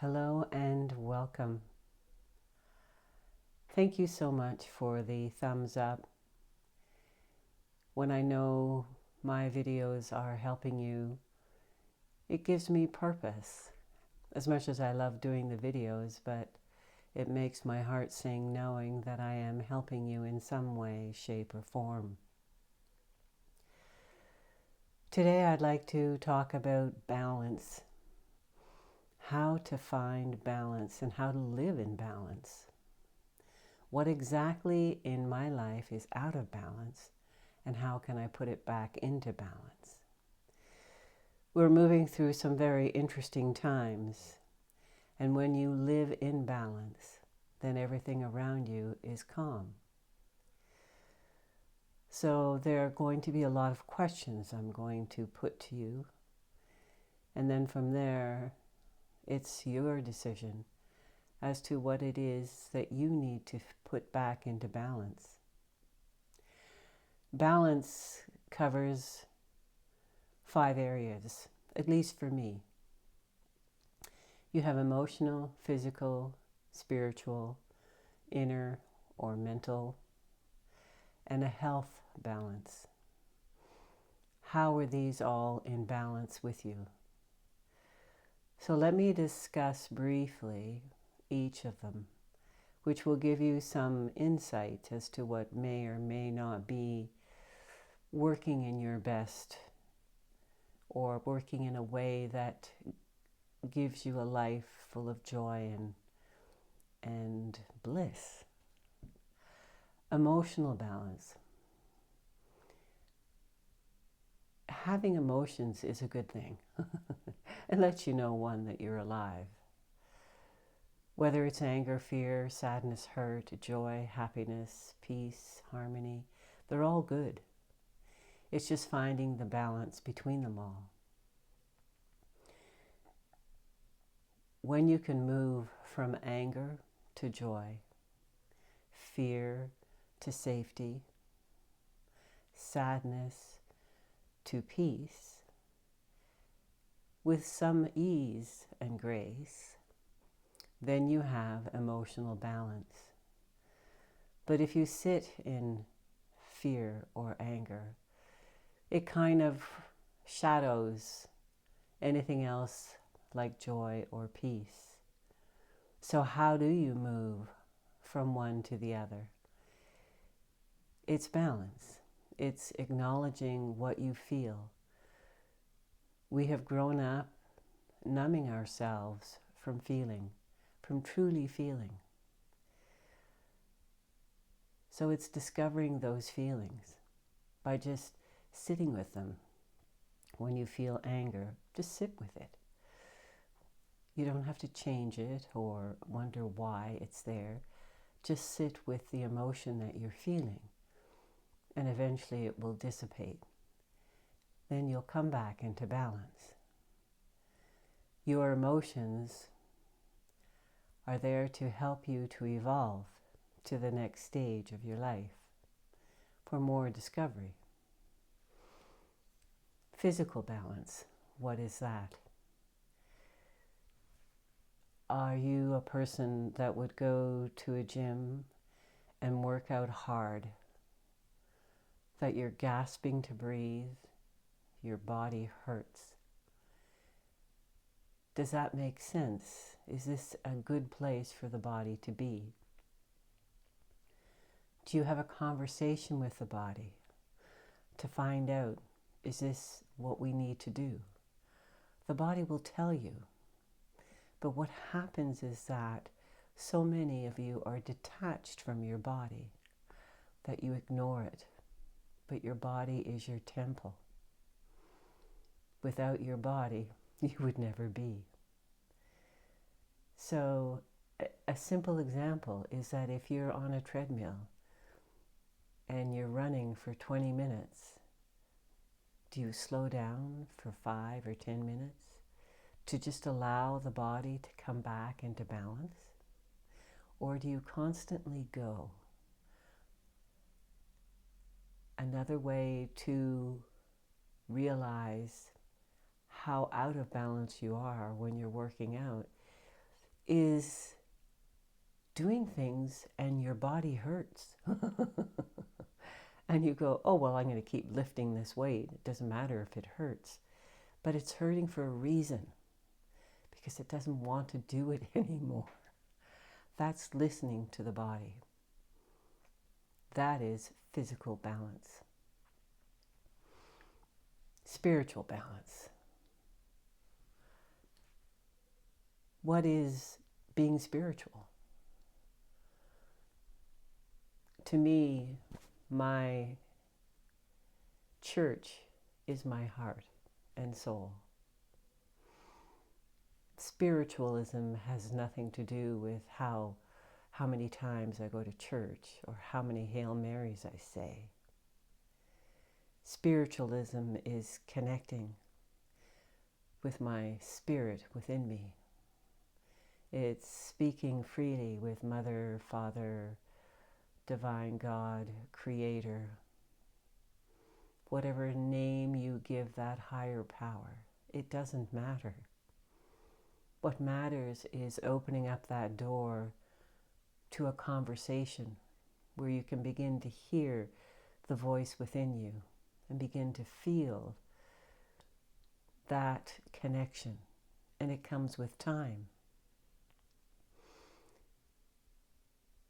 Hello and welcome. Thank you so much for the thumbs up. When I know my videos are helping you, it gives me purpose. As much as I love doing the videos, but it makes my heart sing knowing that I am helping you in some way, shape, or form. Today I'd like to talk about balance. How to find balance and how to live in balance. What exactly in my life is out of balance, and how can I put it back into balance? We're moving through some very interesting times, and when you live in balance, then everything around you is calm. So there are going to be a lot of questions I'm going to put to you, and then from there, it's your decision as to what it is that you need to put back into balance. Balance covers 5 areas, at least for me. You have emotional, physical, spiritual, inner or mental, and a health balance. How are these all in balance with you? So let me discuss briefly each of them, which will give you some insight as to what may or may not be working in your best or working in a way that gives you a life full of joy and bliss. Emotional balance. Having emotions is a good thing. It lets you know, one, that you're alive. Whether it's anger, fear, sadness, hurt, joy, happiness, peace, harmony, they're all good. It's just finding the balance between them all. When you can move from anger to joy, fear to safety, sadness to peace, with some ease and grace, then you have emotional balance. But if you sit in fear or anger, it kind of shadows anything else like joy or peace. So how do you move from one to the other? It's balance. It's acknowledging what you feel. We have grown up numbing ourselves from feeling, from truly feeling. So it's discovering those feelings by just sitting with them. When you feel anger, just sit with it. You don't have to change it or wonder why it's there. Just sit with the emotion that you're feeling, and eventually it will dissipate. Then you'll come back into balance. Your emotions are there to help you to evolve to the next stage of your life for more discovery. Physical balance, what is that? Are you a person that would go to a gym and work out hard, that you're gasping to breathe, your body hurts? Does that make sense? Is this a good place for the body to be? Do you have a conversation with the body to find out, is this what we need to do? The body will tell you. But what happens is that so many of you are detached from your body that you ignore it. But your body is your temple. Without your body, you would never be. So a simple example is that if you're on a treadmill and you're running for 20 minutes, do you slow down for 5 or 10 minutes to just allow the body to come back into balance? Or do you constantly go? Another way to realize how out of balance you are when you're working out is doing things and your body hurts. And you go, oh, well, I'm going to keep lifting this weight. It doesn't matter if it hurts. But it's hurting for a reason, because it doesn't want to do it anymore. That's listening to the body. That is physical balance. Spiritual balance. What is being spiritual? To me, my church is my heart and soul. Spiritualism has nothing to do with how many times I go to church or how many Hail Marys I say. Spiritualism is connecting with my spirit within me. It's speaking freely with Mother, Father, Divine God, Creator, whatever name you give that higher power. It doesn't matter. What matters is opening up that door to a conversation where you can begin to hear the voice within you and begin to feel that connection. And it comes with time.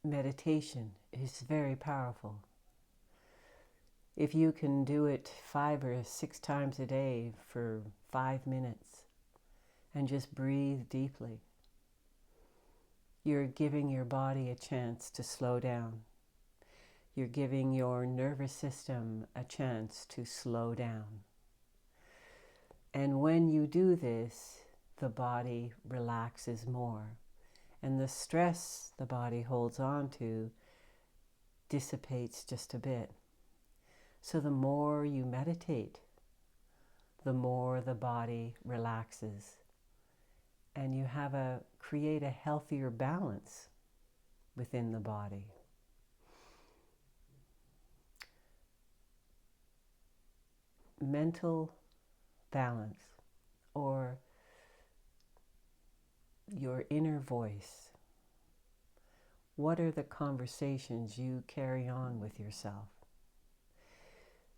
Meditation is very powerful. If you can do it 5 or 6 times a day for 5 minutes and just breathe deeply, you're giving your body a chance to slow down. You're giving your nervous system a chance to slow down. And when you do this, the body relaxes more. And the stress the body holds on to dissipates just a bit. So the more you meditate, the more the body relaxes. And you create a healthier balance within the body. Mental balance, or your inner voice. What are the conversations you carry on with yourself?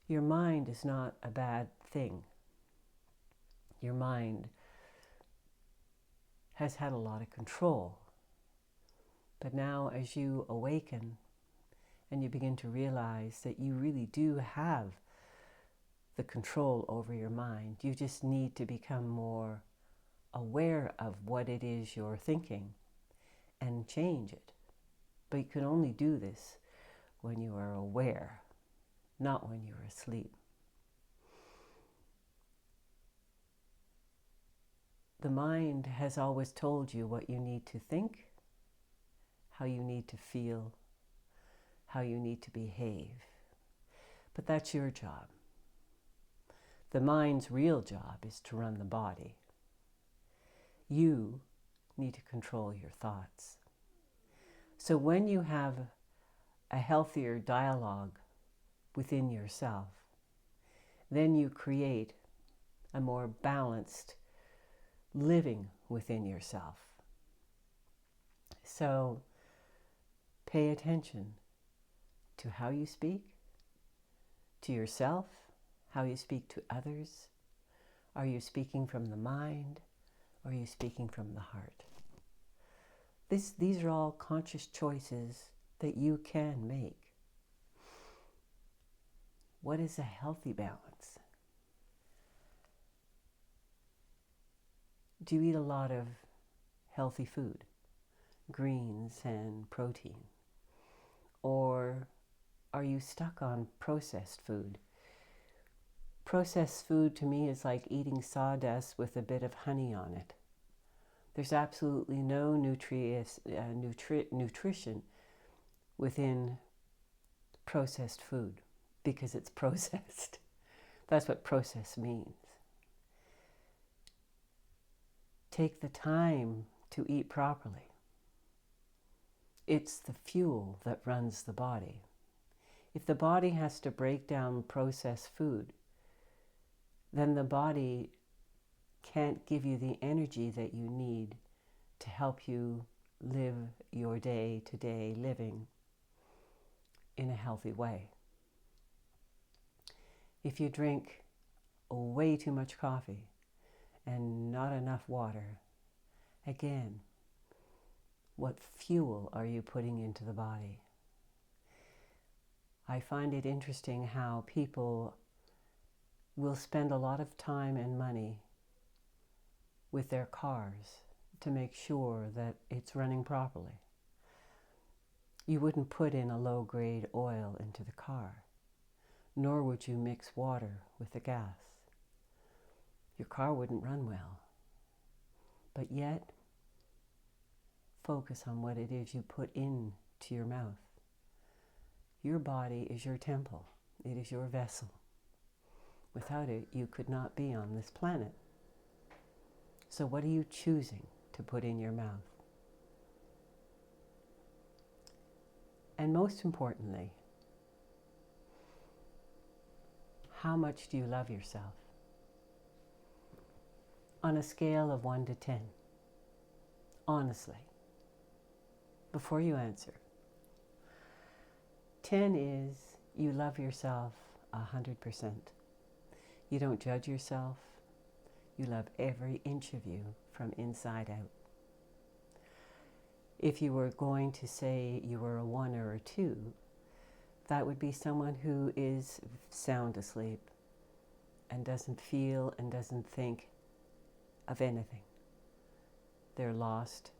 Your mind is not a bad thing. Your mind has had a lot of control. But now as you awaken and you begin to realize that you really do have the control over your mind, you just need to become more aware of what it is you're thinking and change it. But you can only do this when you are aware, not when you're asleep. The mind has always told you what you need to think, how you need to feel, how you need to behave. But that's your job. The mind's real job is to run the body. You need to control your thoughts. So when you have a healthier dialogue within yourself, then you create a more balanced living within yourself. So pay attention to how you speak, to yourself, how you speak to others. Are you speaking from the mind, or are you speaking from the heart? These are all conscious choices that you can make. What is a healthy balance? Do you eat a lot of healthy food, greens and protein? Or are you stuck on processed food? Processed food to me is like eating sawdust with a bit of honey on it. There's absolutely no nutrition within processed food because it's processed. That's what processed means. Take the time to eat properly. It's the fuel that runs the body. If the body has to break down processed food, then the body can't give you the energy that you need to help you live your day-to-day living in a healthy way. If you drink way too much coffee and not enough water, again, what fuel are you putting into the body? I find it interesting how people will spend a lot of time and money with their cars to make sure that it's running properly. You wouldn't put in a low-grade oil into the car, nor would you mix water with the gas. Your car wouldn't run well. But yet, focus on what it is you put into your mouth. Your body is your temple. It is your vessel. Without it, you could not be on this planet. So what are you choosing to put in your mouth? And most importantly, how much do you love yourself? On a scale of 1 to 10. Honestly, before you answer. 10 is you love yourself 100%. You don't judge yourself. You love every inch of you from inside out. If you were going to say you were a 1 or a 2, that would be someone who is sound asleep and doesn't feel and doesn't think of anything. They're lost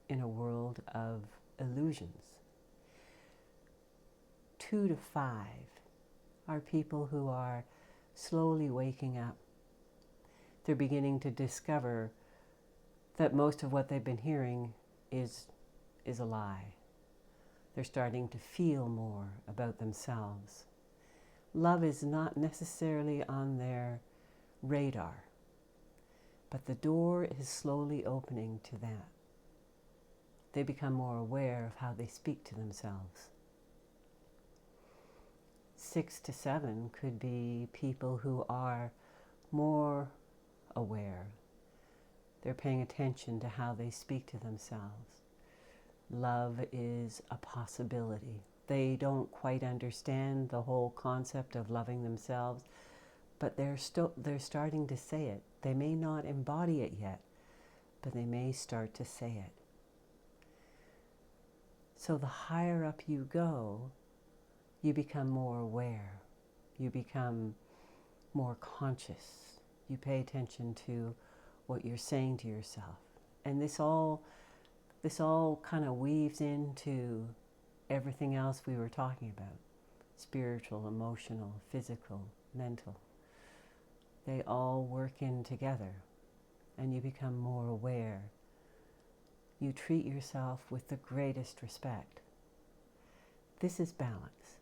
in a world of illusions. 2 to 5 are people who are slowly waking up. They're beginning to discover that most of what they've been hearing is a lie. They're starting to feel more about themselves. Love is not necessarily on their radar, but the door is slowly opening to that. They become more aware of how they speak to themselves. 6 to 7 could be people who are more aware. They're paying attention to how they speak to themselves. Love is a possibility. They don't quite understand the whole concept of loving themselves, but they're starting to say it. They may not embody it yet, but they may start to say it. So the higher up you go, you become more aware. You become more conscious. You pay attention to what you're saying to yourself. And this all kind of weaves into everything else we were talking about. Spiritual, emotional, physical, mental. They all work in together, and you become more aware. You treat yourself with the greatest respect. This is balance.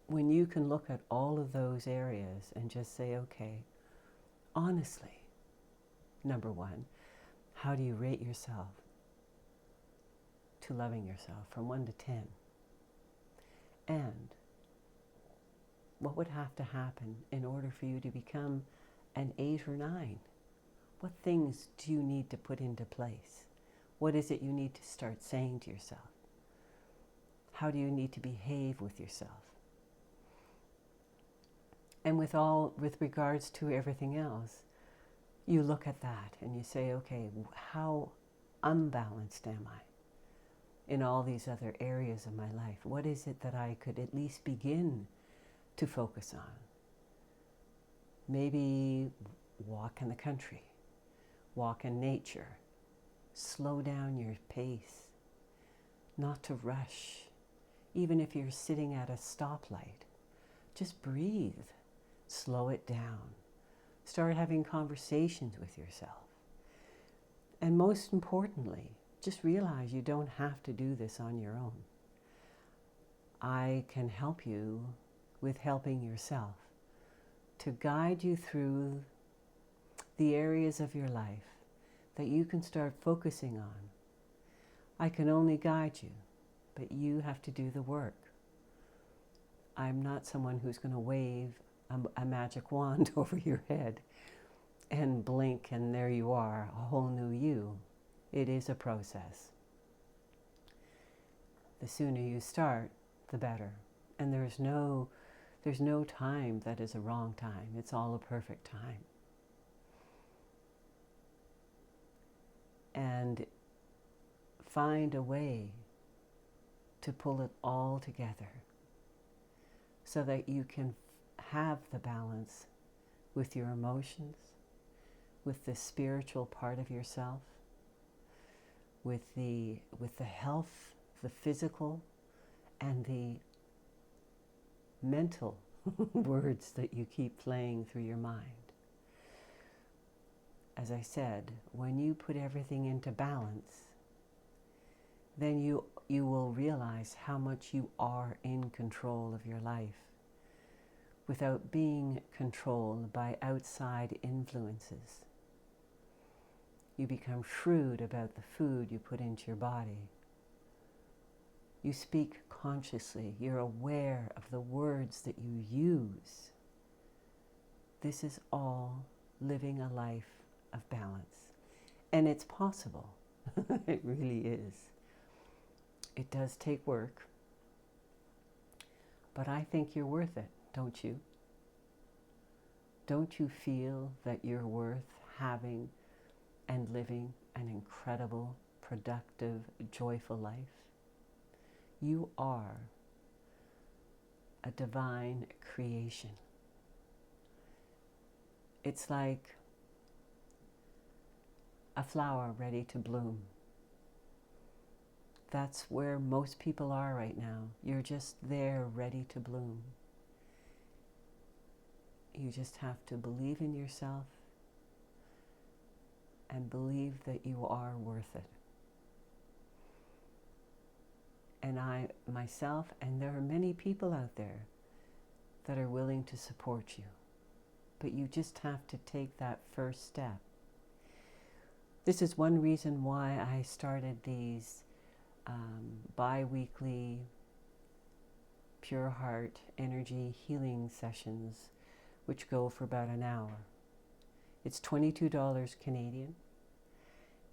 When you can look at all of those areas and just say, okay, honestly, number 1, how do you rate yourself to loving yourself from 1 to 10? And what would have to happen in order for you to become an 8 or 9? What things do you need to put into place? What is it you need to start saying to yourself? How do you need to behave with yourself? And with regards to everything else, you look at that and you say, okay, how unbalanced am I in all these other areas of my life? What is it that I could at least begin to focus on? Maybe walk in the country, walk in nature, slow down your pace, not to rush. Even if you're sitting at a stoplight, just breathe, slow it down. Start having conversations with yourself. And most importantly, just realize you don't have to do this on your own. I can help you with helping yourself to guide you through the areas of your life that you can start focusing on. I can only guide you, but you have to do the work. I'm not someone who's going to wave a magic wand over your head. and blink and there you are, a whole new you. It is a process. The sooner you start, the better. And there's no time that is a wrong time. It's all a perfect time. And find a way to pull it all together so that you can have the balance with your emotions, with the spiritual part of yourself, with the health, the physical, and the mental words that you keep playing through your mind. As I said, when you put everything into balance, then you will realize how much you are in control of your life without being controlled by outside influences. You become shrewd about the food you put into your body. You speak consciously. You're aware of the words that you use. This is all living a life of balance. And it's possible. It really is. It does take work. But I think you're worth it, don't you? Don't you feel that you're worth having and living an incredible, productive, joyful life? You are a divine creation. It's like a flower ready to bloom. That's where most people are right now. You're just there, ready to bloom. You just have to believe in yourself and believe that you are worth it. And I, myself, and there are many people out there that are willing to support you. But you just have to take that first step. This is one reason why I started these bi-weekly Pure Heart Energy Healing Sessions, which go for about an hour. It's $22 Canadian.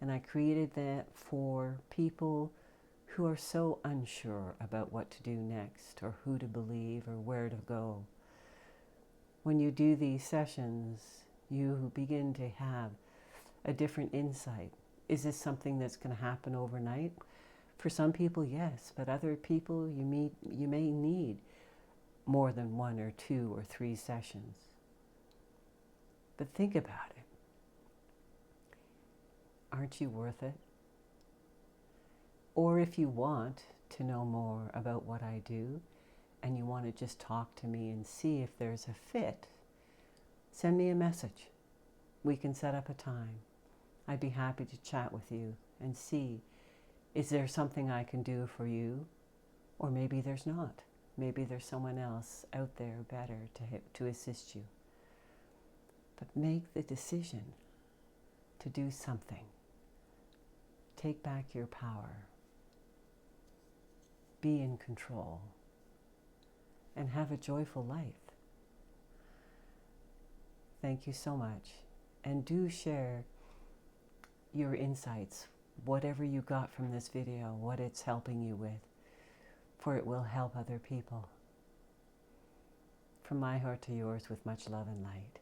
And I created that for people who are so unsure about what to do next, or who to believe, or where to go. When you do these sessions, you begin to have a different insight. Is this something that's going to happen overnight? For some people, yes, but other people, you may need more than 1 or 2 or 3 sessions. But think about it. Aren't you worth it? Or if you want to know more about what I do, and you want to just talk to me and see if there's a fit, send me a message. We can set up a time. I'd be happy to chat with you and see, is there something I can do for you? Or maybe there's not. Maybe there's someone else out there better to assist you. But make the decision to do something. Take back your power. Be in control. And have a joyful life. Thank you so much. And do share your insights, whatever you got from this video, what it's helping you with, for it will help other people. From my heart to yours, with much love and light.